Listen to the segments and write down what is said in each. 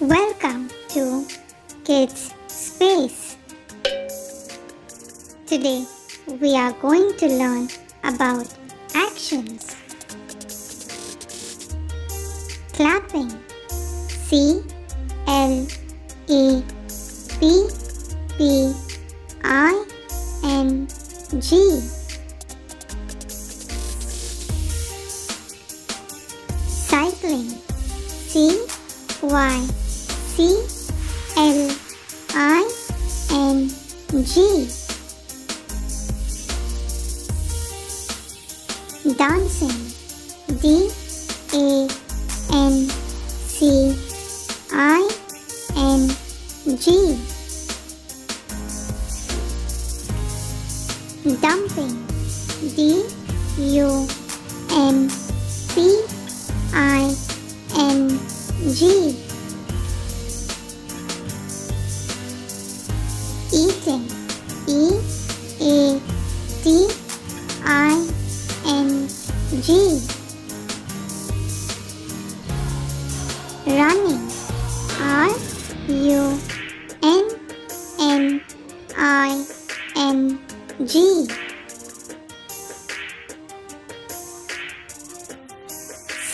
Welcome to Kids Space. Today we are going to learn about actions. Clapping. C-L-A-P-P-I-N-G. Cycling. C-Y-C-L-I-N-G. Dancing. D-A-N-C-I-N-G. Dumping. D-U-M-P-I-N-G. Eating. E-A-T-I-N-G. Running. R-U-N-N-I-N-G.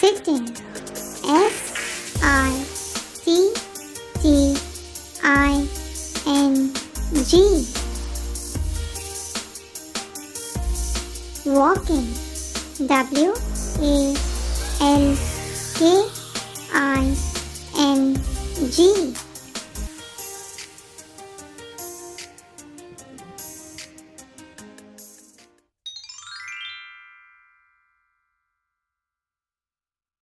Sitting. S-I-T-T-I-N-G. Walking. W-A-L-K-I-N-G.